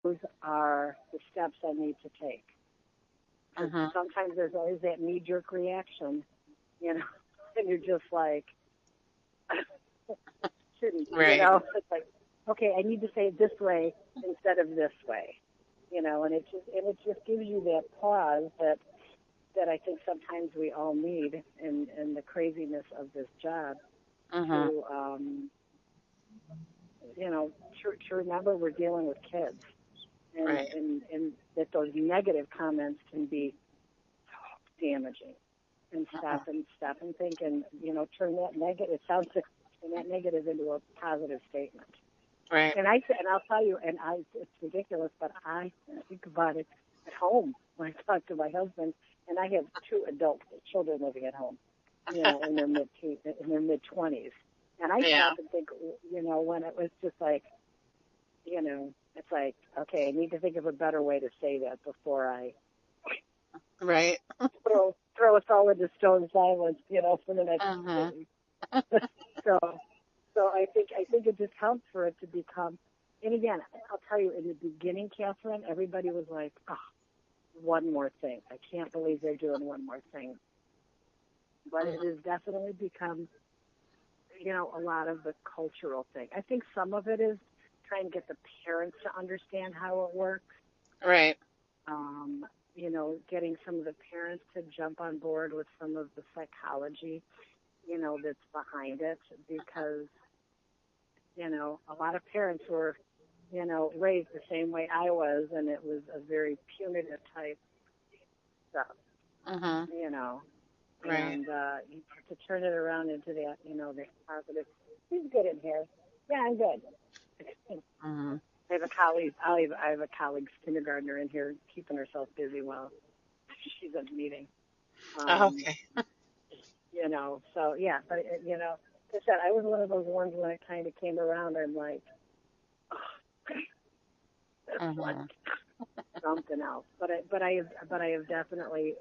those are the steps I need to take. Sometimes there's always that knee-jerk reaction, and you're just like, shouldn't, it's like, okay, I need to say it this way instead of this way, and it just gives you that pause that I think sometimes we all need in the craziness of this job to remember we're dealing with kids. And that those negative comments can be so damaging, and stop and think, and turn that negative. It sounds like turn that negative into a positive statement. Right. And I'll tell you, it's ridiculous, but I think about it at home when I talk to my husband, and I have 2 adult children living at home, in their mid-20s, and I stop and think, when it was just like, it's like, okay, I need to think of a better way to say that before I throw us all into stone silence, for the next So I think it just helps for it to become. And again, I'll tell you, in the beginning, Catherine, everybody was like, "Oh, one more thing! I can't believe they're doing one more thing." But it has definitely become, a lot of the cultural thing. I think some of it is trying to get the parents to understand how it works. Right. Getting some of the parents to jump on board with some of the psychology, that's behind it, because, a lot of parents were, raised the same way I was, and it was a very punitive type stuff, Right. And to turn it around into that, the positive. He's good in here. Yeah, I'm good. I have a colleague's kindergartner in here keeping herself busy while she's at a meeting. Okay. So yeah, but like I said, I was one of those ones when it kind of came around. I'm like, oh, that's like something else. But I have definitely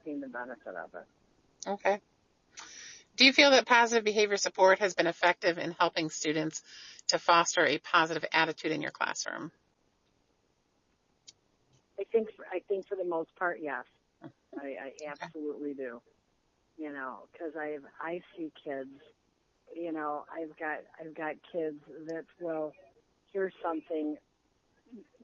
seen the benefit of it. Okay. Do you feel that positive behavior support has been effective in helping students to foster a positive attitude in your classroom? I think for the most part, yes. I absolutely do. Because I see kids. I've got kids that, well, here's something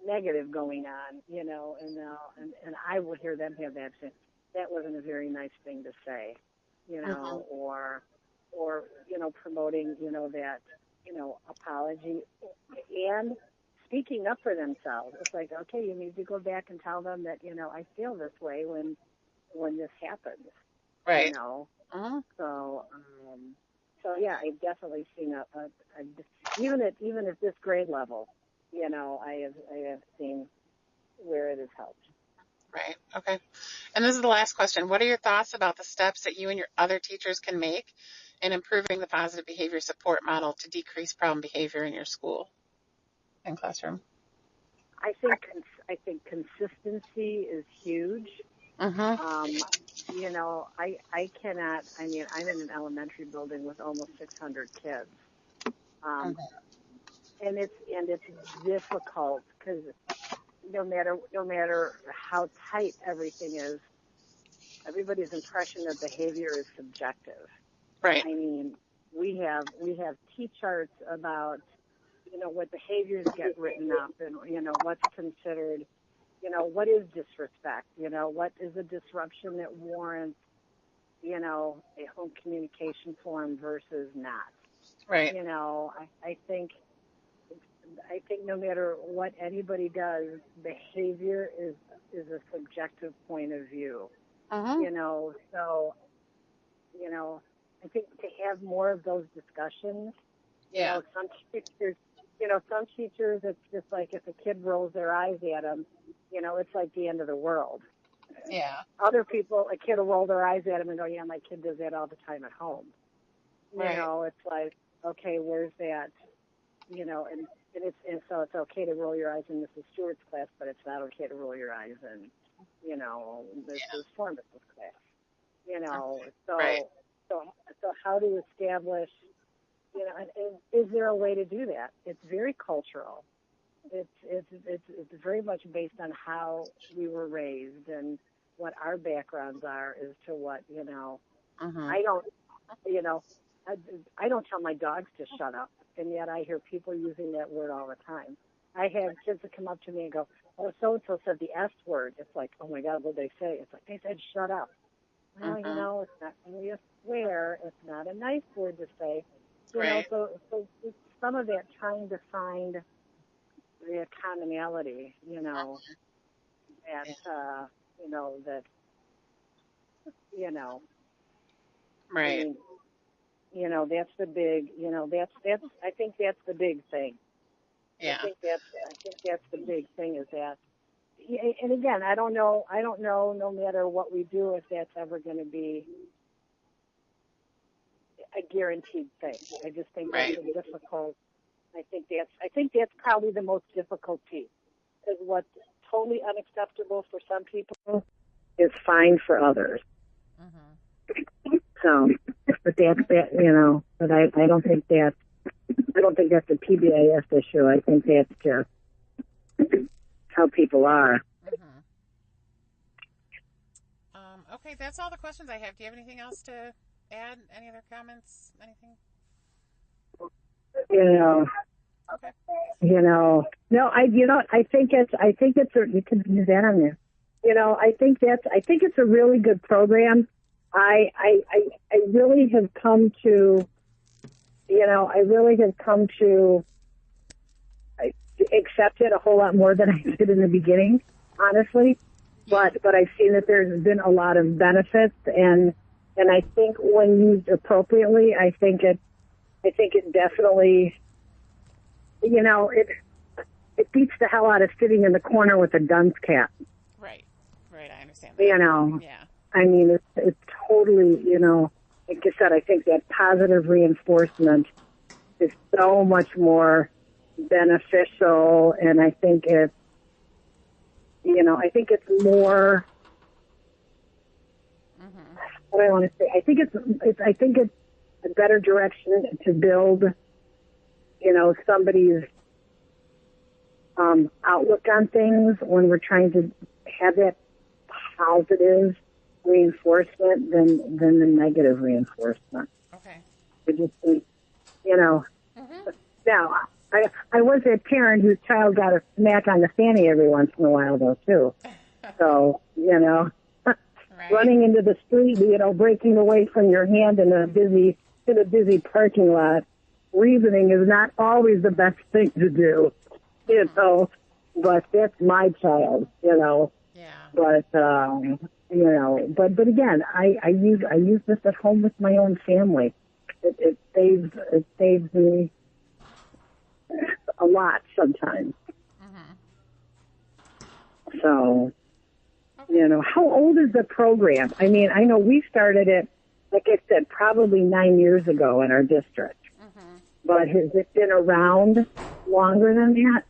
negative going on, and I will hear them have that thing. That wasn't a very nice thing to say, or promoting, that, apology and speaking up for themselves. It's like, okay, you need to go back and tell them that, I feel this way when this happens. Right. So yeah, I've definitely seen even at this grade level, I have seen where it has helped. Right. Okay. And this is the last question. What are your thoughts about the steps that you and your other teachers can make in improving the positive behavior support model to decrease problem behavior in your school and classroom? I think consistency is huge. I cannot. I mean, I'm in an elementary building with almost 600 kids, and it's difficult because no matter how tight everything is, everybody's impression of behavior is subjective. Right. I mean, we have T-charts about what behaviors get written up, and what's considered. What is disrespect? What is a disruption that warrants, a home communication form versus not? Right. I think no matter what anybody does, behavior is a subjective point of view. So, I think to have more of those discussions, some teachers, it's just like if a kid rolls their eyes at them, it's like the end of the world. Yeah. Other people, a kid will roll their eyes at them and go, yeah, my kid does that all the time at home. Right. It's like, okay, where's that? And so it's okay to roll your eyes in Mrs. Stewart's class, but it's not okay to roll your eyes in, Mrs. Forman's class. Right. So how do you establish, and is there a way to do that? It's very cultural. it's very much based on how we were raised and what our backgrounds are as to what, you know. Mm-hmm. I don't, you know, I don't tell my dogs to shut up, and yet I hear people using that word all the time. I have kids that come up to me and go, "Oh, so-and-so said the S word." It's like, "Oh, my God, what did they say?" It's like, "They said shut up." Well, you know, it's not really a swear. It's not a nice word to say. You know, Right. so it's some of that trying to find the commonality, you know, that, you know, that, you know, I Right. mean, you know, that's the big, you know, I think that's the big thing. Yeah. I think that's the big thing is that, and again, I don't know, no matter what we do, if that's ever going to be a guaranteed thing. I just think that's Right. a difficult, I think that's probably the most difficult piece, is what's totally unacceptable for some people is fine for others. Mm-hmm. So, but that's that, you know, but I don't think that's a PBIS issue. I think that's just how people are. Mm-hmm. Okay, that's all the questions I have. Do you have anything else to add? Any other comments? Anything? You know, Okay. no, I think you can use that on there. You know, I think it's a really good program. I really have come to, you know, accept it a whole lot more than I did in the beginning, honestly. Yeah. But I've seen that there's been a lot of benefits, and I think when used appropriately, I think it definitely, you know, it beats the hell out of sitting in the corner with a dunce cap. Right. Right. I understand that. You know, Yeah. I mean, it's totally, you know, like I said, I think that positive reinforcement is so much more beneficial, and I think it's, you know, I think it's more, Mm-hmm. what do I want to say? I think it's a better direction to build, you know, somebody's outlook on things when we're trying to have that positive reinforcement than the negative reinforcement. Okay. I just think, you know, Mm-hmm. now I was a parent whose child got a smack on the fanny every once in a while though too. So, you know, Right. running into the street, you know, breaking away from your hand in a busy parking lot, reasoning is not always the best thing to do, you know. But that's my child, you know. Yeah. But you know, but again, I use this at home with my own family. It saves me a lot sometimes. Mm-hmm. So, you know, how old is the program? I mean, I know we started it, like I said, probably 9 years ago in our district. Mm-hmm. But has it been around longer than that?